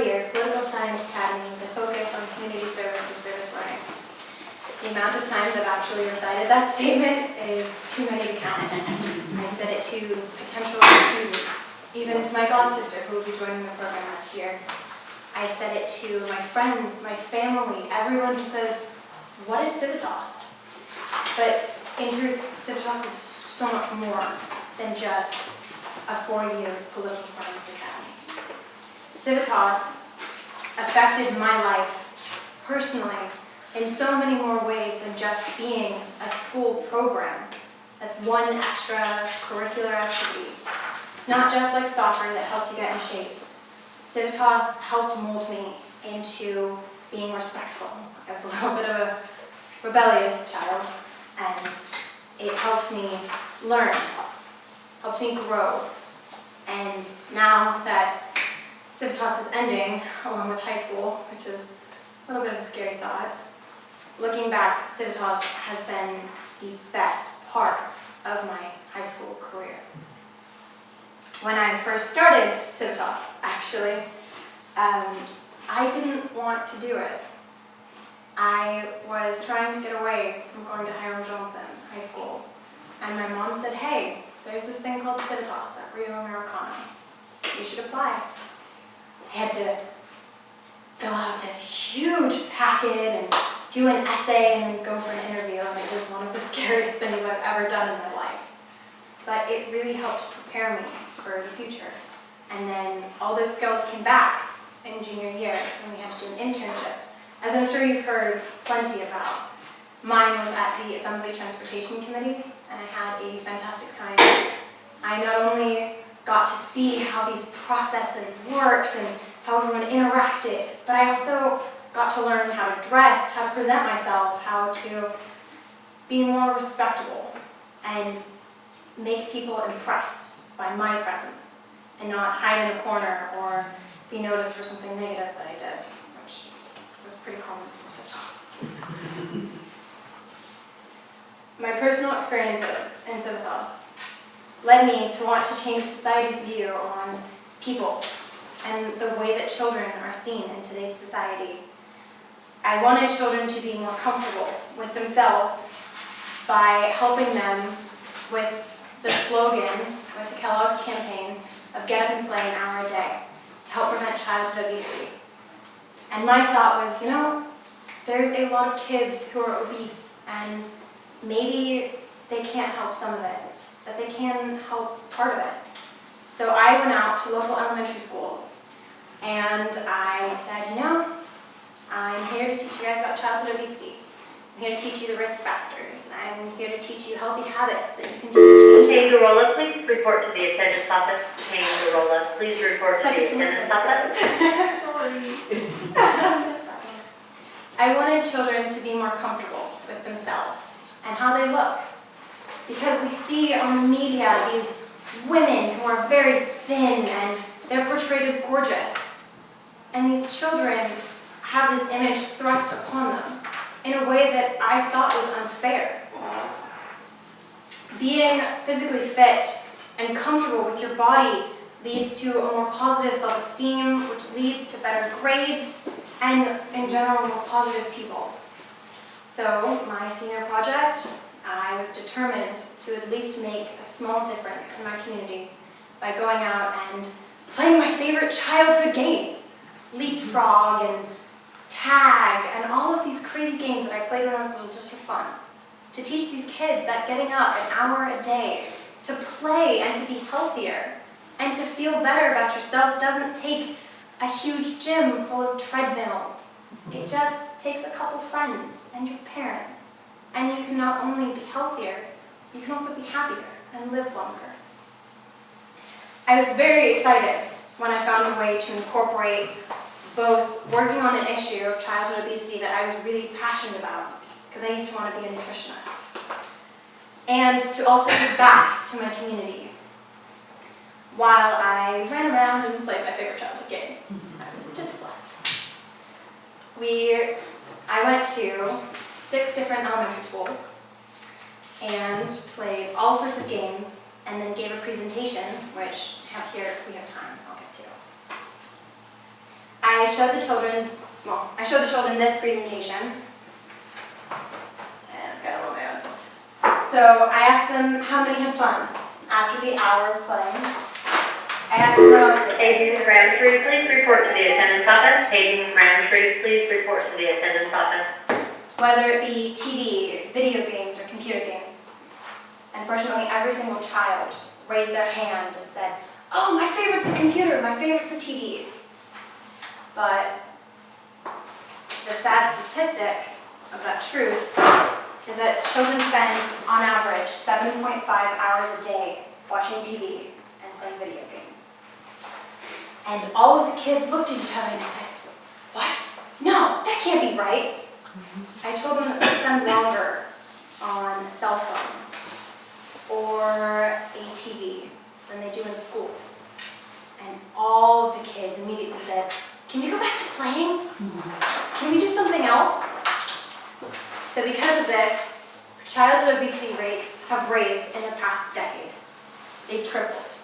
four-year political science academy with a focus on community service and service learning. The amount of times I've actually recited that statement is too many to count. I've said it to potential students, even to my god sister who will be joining the program next year. I've said it to my friends, my family, everyone who says, "What is Civitas?" But in truth, Civitas is so much more than just a four-year political science academy. Civitas affected my life personally in so many more ways than just being a school program. That's one extra curricular activity. It's not just like soccer that helps you get in shape. Civitas helped mold me into being respectful. I was a little bit of a rebellious child, and it helped me learn, helped me grow. And now that Civitas is ending, along with high school, which is a little bit of a scary thought, looking back, Civitas has been the best part of my high school career. When I first started Civitas, actually, I didn't want to do it. I was trying to get away from going to Hiram Johnson High School, and my mom said, "Hey, there's this thing called Civitas at Rio Americana. You should apply." I had to fill out this huge packet and do an essay and then go for an interview, and it was one of the scariest things I've ever done in my life. But it really helped prepare me for the future. And then all those skills came back in junior year when we had to do an internship. As I'm sure you've heard plenty about, mine was at the Assembly Transportation Committee, and I had a fantastic time. I not only got to see how these processes worked and how everyone interacted, but I also got to learn how to dress, how to present myself, how to be more respectable and make people impressed by my presence and not hide in a corner or be noticed for something negative that I did, which was pretty common for Civitas. My personal experiences in Civitas led me to want to change society's view on people and the way that children are seen in today's society. I wanted children to be more comfortable with themselves by helping them with the slogan, with the Kellogg's campaign of "Get up and play an hour a day" to help prevent childhood obesity. And my thought was, there's a lot of kids who are obese, and maybe they can't help some of it, but they can help part of it. So I went out to local elementary schools, and I said, I'm here to teach you guys about childhood obesity. I'm here to teach you the risk factors. I'm here to teach you healthy habits that you can do. Contain Corelis, please report to the attendance office. Contain Corelis, please report to the attendance office. Sorry. I wanted children to be more comfortable with themselves and how they look. Because we see on the media these women who are very thin and they're portrayed as gorgeous. And these children have this image thrust upon them in a way that I thought was unfair. Being physically fit and comfortable with your body leads to a more positive self-esteem, which leads to better grades and, in general, more positive people. So, my senior project, I was determined to at least make a small difference in my community by going out and playing my favorite childhood games, leapfrog and tag, and all of these crazy games that I played when I was little just for fun. To teach these kids that getting up an hour a day, to play and to be healthier, and to feel better about yourself doesn't take a huge gym full of treadmills. It just takes a couple friends and your parents. And you can not only be healthier, you can also be happier and live longer. I was very excited when I found a way to incorporate both working on an issue of childhood obesity that I was really passionate about, because I used to want to be a nutritionist, and to also give back to my community while I ran around and played my favorite childhood games. I was just blessed. I went to 6 different elementary schools and played all sorts of games, and then gave a presentation, which I have here if we have time, I'll get to. I showed the children, this presentation. And I've got a little bit. So I asked them how many had fun after the hour of playing. I asked them what else they did. Hayden Roundtree, please report to the attendance office. Hayden Roundtree, please report to the attendance office. Whether it be TV, video games, or computer games. Unfortunately, every single child raised their hand and said, "Oh, my favorite's the computer, my favorite's the TV." But the sad statistic of that truth is that children spend, on average, 7.5 hours a day watching TV and playing video games. And all of the kids looked at each other and said, "What? No, that can't be right." I told them that they spend longer on a cell phone or a TV than they do in school. And all of the kids immediately said, "Can we go back to playing? Can we do something else?" So because of this, childhood obesity rates have raised in the past decade. They've tripled.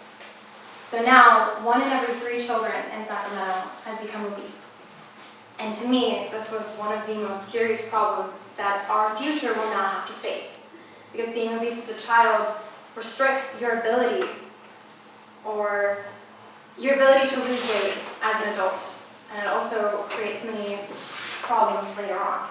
So now, 1 in every 3 children in Sacramento has become obese. And to me, this was one of the most serious problems that our future will now have to face. Because being obese as a child restricts your ability to lose weight as an adult. And it also creates many problems later on.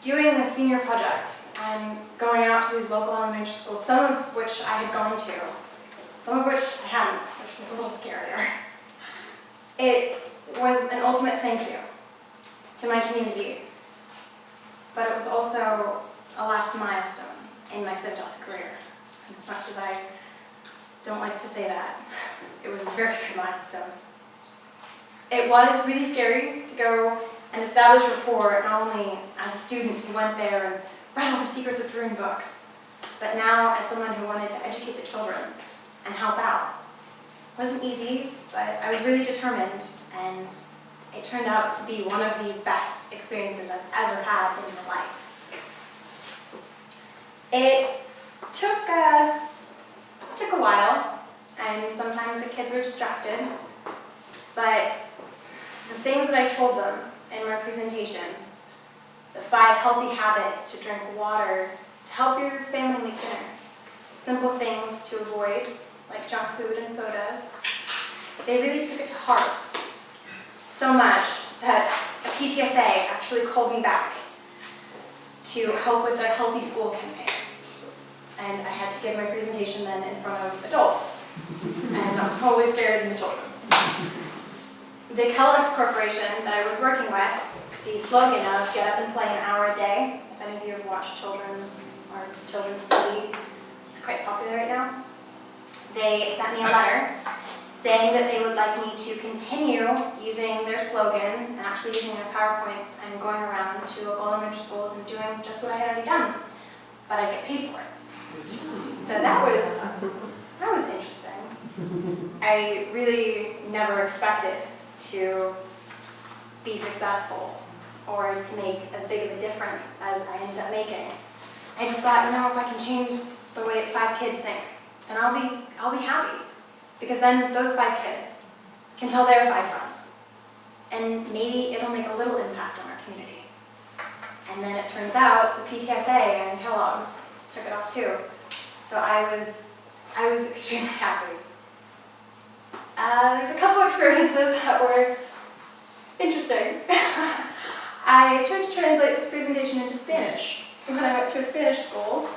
Doing the senior project and going out to these local elementary schools, some of which I had gone to, some of which I hadn't, which was a little scarier. It was an ultimate thank you to my community, but it was also a last milestone in my Cintas career. As much as I don't like to say that, it was a very good milestone. It was really scary to go and establish rapport, not only as a student who went there and read all the secrets of brewing books, but now as someone who wanted to educate the children and help out. It wasn't easy, but I was really determined, and it turned out to be one of the best experiences I've ever had in my life. It took a while, and sometimes the kids were distracted, but the things that I told them in my presentation, the 5 healthy habits to drink water, to help your family make dinner, simple things to avoid, like junk food and sodas, they really took it to heart. So much that a PTSA actually called me back to help with their Healthy School campaign. And I had to give my presentation then in front of adults. And I was probably scarier than the children. The Kellogg's Corporation that I was working with, the slogan of "Get up and play an hour a day," if any of you have watched children's TV, it's quite popular right now. They sent me a letter saying that they would like me to continue using their slogan and actually using their PowerPoints and going around to local elementary schools and doing just what I had already done, but I get paid for it. So that was interesting. I really never expected to be successful or to make as big of a difference as I ended up making. I just thought, if I can change the way that 5 kids think, then I'll be happy. Because then those 5 kids can tell their 5 friends. And maybe it'll make a little impact on our community. And then it turns out the PTSA and Kellogg's took it off too. So I was extremely happy. There's a couple experiences that were interesting. I tried to translate this presentation into Spanish when I went to a Spanish school.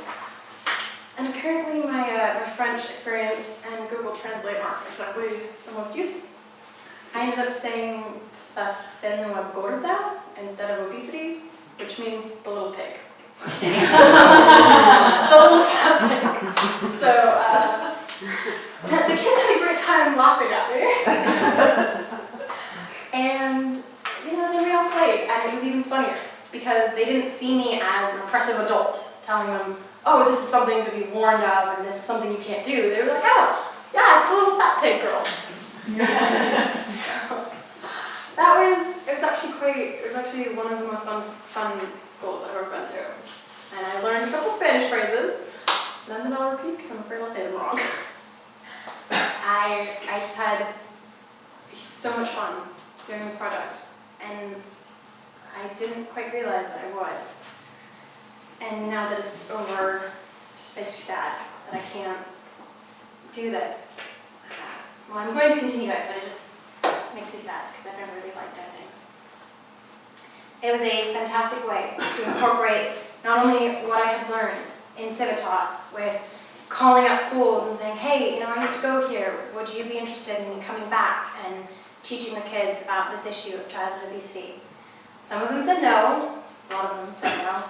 And apparently my French experience and Google Translate aren't exactly the most useful. I ended up saying "la fenua gorda" instead of obesity, which means the little pig. The little fat pig. So the kids had a great time laughing at me. And then we all played, and it was even funnier because they didn't see me as an oppressive adult telling them, "Oh, this is something to be warned of, and this is something you can't do." They were like, "Oh, yeah, it's the little fat pig girl." So it was actually one of the most fun schools I've ever been to. And I learned a couple Spanish phrases, none that I'll repeat because I'm afraid I'll say them wrong. had so much fun doing this project, and I didn't quite realize that I would. And now that it's over, it just makes me sad that I can't do this. Well, I'm going to continue it, but it just makes me sad because I've never really liked endings. It was a fantastic way to incorporate not only what I had learned in Civitas with calling out schools and saying, hey, you know, I used to go here, would you be interested in coming back and teaching the kids about this issue of childhood obesity? Some of them said no, a lot of them said no,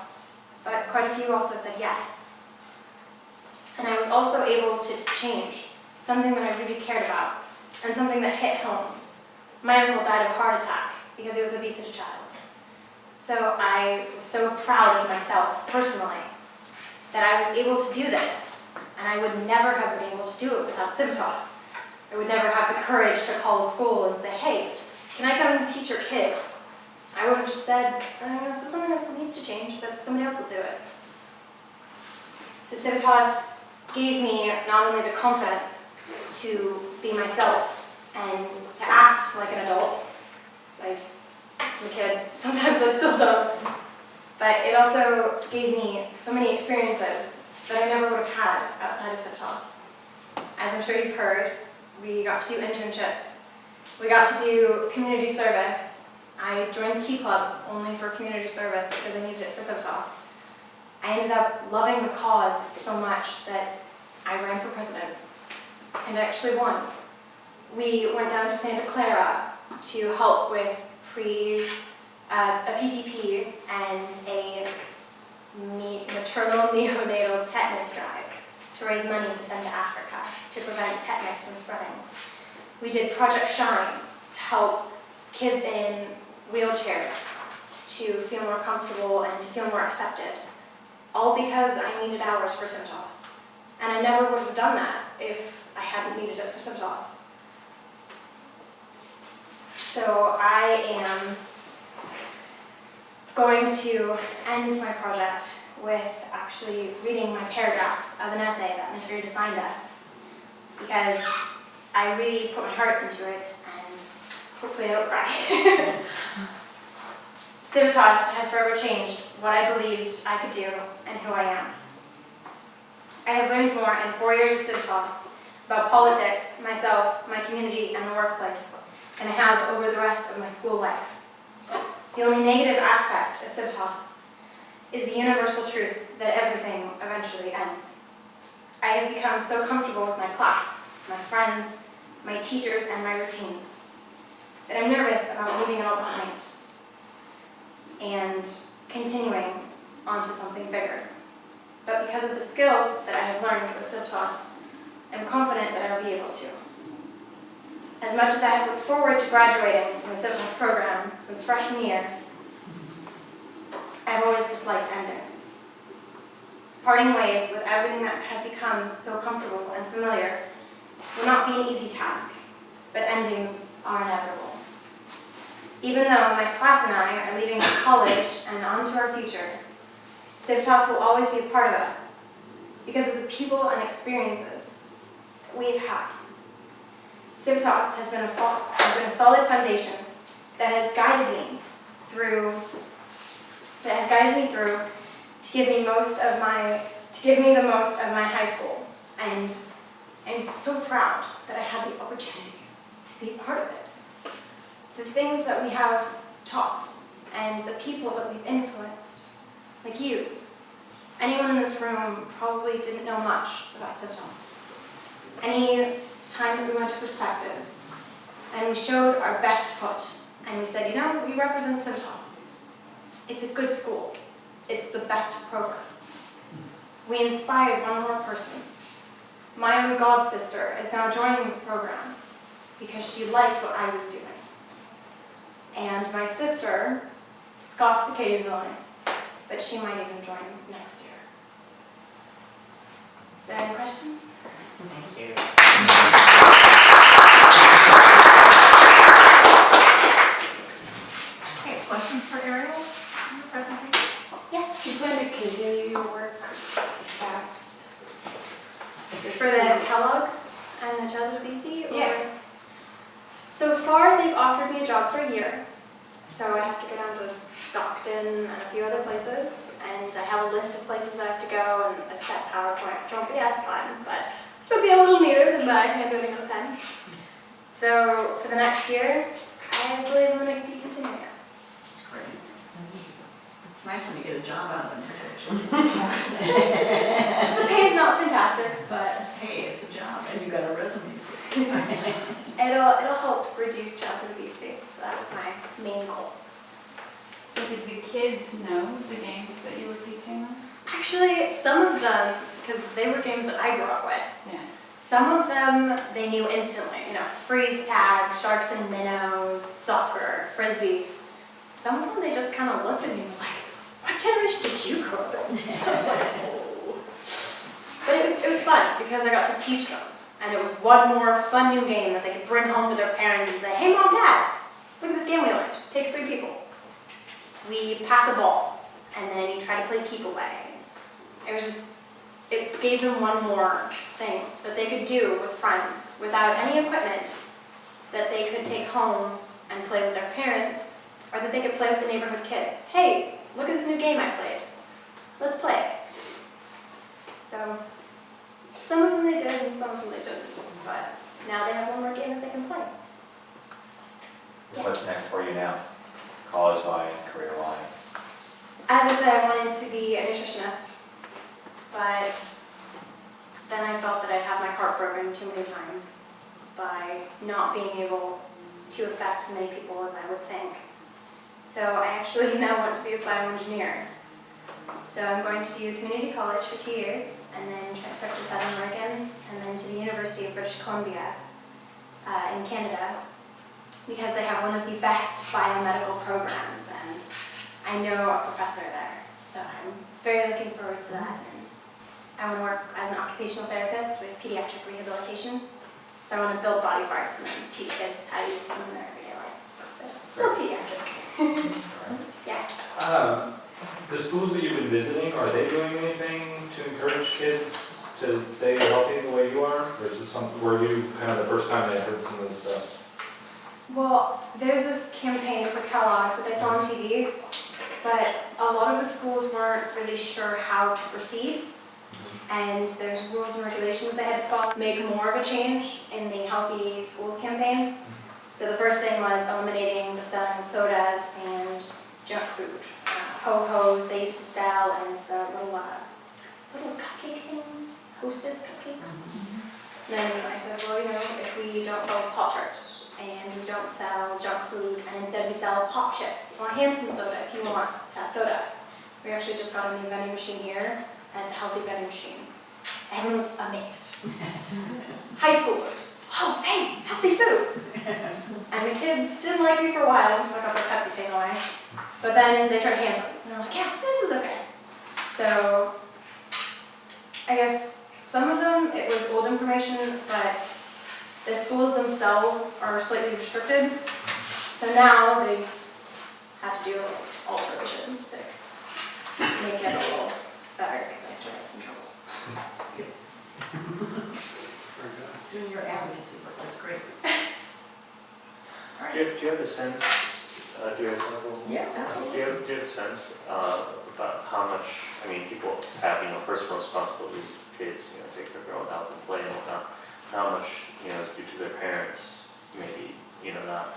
but quite a few also said yes. And I was also able to change something that I really cared about and something that hit home. My uncle died of a heart attack because he was obese as a child. So I was so proud of myself personally that I was able to do this, and I would never have been able to do it without Civitas. I would never have the courage to call a school and say, hey, can I come and teach your kids? I would have just said, this is something that needs to change, but somebody else will do it. So Civitas gave me not only the confidence to be myself and to act like an adult. It's like, I'm a kid, sometimes I still don't. But it also gave me so many experiences that I never would have had outside of Civitas. As I'm sure you've heard, we got to do internships. We got to do community service. I joined Key Club only for community service because I needed it for Civitas. I ended up loving the cause so much that I ran for president and I actually won. We went down to Santa Clara to help with a PTP and a maternal neonatal tetanus drive to raise money to send to Africa to prevent tetanus from spreading. We did Project Shine to help kids in wheelchairs to feel more comfortable and to feel more accepted, all because I needed hours for Civitas. And I never would have done that if I hadn't needed it for Civitas. So I am going to end my project with actually reading my paragraph of an essay that Ms. Reed assigned us, because I really put my heart into it and hopefully I don't cry. Civitas has forever changed what I believed I could do and who I am. I have learned more in 4 years of Civitas about politics, myself, my community, and the workplace than I have over the rest of my school life. The only negative aspect of Civitas is the universal truth that everything eventually ends. I have become so comfortable with my class, my friends, my teachers, and my routines that I'm nervous about leaving it all behind and continuing on to something bigger. But because of the skills that I have learned with Civitas, I'm confident that I will be able to. As much as I have looked forward to graduating from the Civitas program since freshman year, I've always disliked endings. Parting ways with everything that has become so comfortable and familiar will not be an easy task, but endings are inevitable. Even though my class and I are leaving college and on to our future, Civitas will always be a part of us because of the people and experiences that we've had. Civitas has been a solid foundation that has guided me through to give me the most of my high school, and I'm so proud that I had the opportunity to be a part of it. The things that we have taught and the people that we've influenced, like you. Anyone in this room probably didn't know much about Civitas. Any time that we went to Perspectives and we showed our best foot and we said, we represent Civitas. It's a good school. It's the best program. We inspired one more person. My own god sister is now joining this program because she liked what I was doing. And my sister scoffs occasionally, but she might even join next year. Is there any questions? Thank you. Okay, questions for Ariel in the presentation? Yes. Do you plan to continue your work past this For the school? Kellogg's and the childhood obesity? Or? Yeah. So far, they've offered me a job for a year. So I have to go down to Stockton and a few other places. And I have a list of places I have to go and a set PowerPoint, which won't be as fun, but it'll be a little neater than my handwriting on a pen. So for the next year, I believe I'm going to be continuing it. It's great. It's nice when you get a job out of internship. The pay is not fantastic, but Hey, it's a job and you got a resume. it'll help reduce childhood obesity. So that was my main goal. So did the kids know the games that you were teaching them? Actually, some of them, because they were games that I grew up with, Yeah. some of them they knew instantly. You know, freeze tag, sharks and minnows, soccer, frisbee. Some of them they just kind of looked at me and was like, "What generation did you grow up in?" I was like, "Oh." But it was fun because I got to teach them, and it was one more fun new game that they could bring home to their parents and say, "Hey, Mom, Dad, look at this game we learned. It takes 3 people. We pass a ball, and then you try to play keep away." It gave them one more thing that they could do with friends without any equipment that they could take home and play with their parents, or that they could play with the neighborhood kids. "Hey, look at this new game I played. Let's play it." So some of them they did and some of them they didn't, but now they have one more game that they can play. What's next for you now? College-wise, career-wise? As I said, I wanted to be a nutritionist, but then I felt that I'd have my heart broken too many times by not being able to affect as many people as I would think. So I actually now want to be a bioengineer. So I'm going to do community college for 2 years, and then transfer to Southern Oregon, and then to the University of British Columbia in Canada, because they have one of the best biomedical programs, and I know a professor there. So I'm very looking forward to that. And I want to work as an occupational therapist with pediatric rehabilitation. So I want to build body parts and then teach kids how to use them in their everyday lives. So still pediatric. Yes. The schools that you've been visiting, are they doing anything to encourage kids to stay healthy the way you are? Or is this were you kind of the first time they heard some of this stuff? Well, there's this campaign for Kellogg's that I saw on TV, but a lot of the schools weren't really sure how to proceed. And there's rules and regulations they had to follow, make more of a change in the Healthy Schools campaign. So the first thing was eliminating the selling of sodas and junk food. Ho-hos they used to sell, and the little cupcake things, Hostess cupcakes. And then I said, well, if we don't sell Pop-Tarts and we don't sell junk food, and instead we sell Pop Chips or Hanson soda if you want to have soda. We actually just got a new vending machine here, and it's a healthy vending machine. Everyone was amazed. High schoolers, "Oh, hey, healthy food." And the kids didn't like me for a while because I got their Pepsi taken away. But then they tried hand-ons, and they're like, "Yeah, this is okay." So I guess some of them, it was old information, but the schools themselves are slightly restricted. So now they have to do alterations to make it a little better, because I still have some trouble. Doing your advocacy work, that's great. All right. Do you have a sense, do you have a Yes, absolutely. do you have a sense about how much, people have, personal responsibilities with kids, take their growing health and play and whatnot, how much, is due to their parents, maybe, not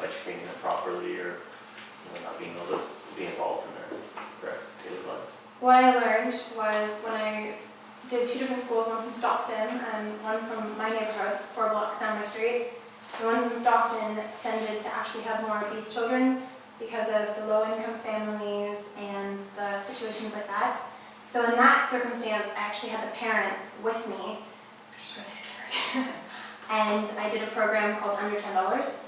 educating them properly, or, not being able to be involved in their daily life? What I learned was when I did 2 different schools, one from Stockton and one from my neighborhood, 4 blocks down my street. The one from Stockton tended to actually have more obese children because of the low-income families and the situations like that. So in that circumstance, I actually had the parents with me, which is really scary. And I did a program called Under $10,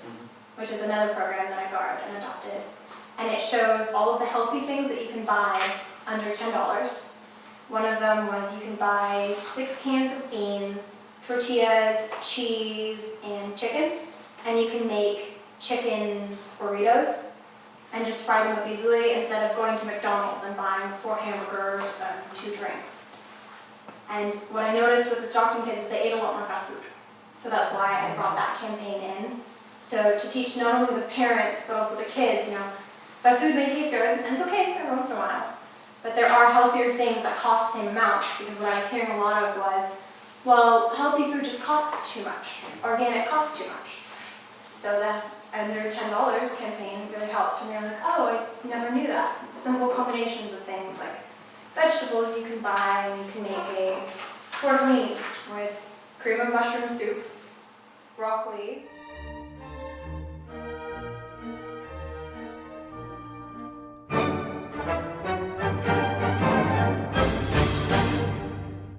which is another program that I borrowed and adopted. And it shows all of the healthy things that you can buy under $10. One of them was you can buy 6 cans of beans, tortillas, cheese, and chicken, and you can make chicken burritos and just fry them up easily instead of going to McDonald's and buying 4 hamburgers and 2 drinks. And what I noticed with the Stockton kids is they ate a lot more fast food. So that's why I brought that campaign in. So to teach not only the parents, but also the kids, fast food may taste good, and it's okay every once in a while. But there are healthier things that cost the same amount, because what I was hearing a lot of was, well, healthy food just costs too much. Organic costs too much. So that Under $10 campaign really helped, and they're like, oh, I never knew that. It's simple combinations of things like vegetables you can buy, and you can make a pork meat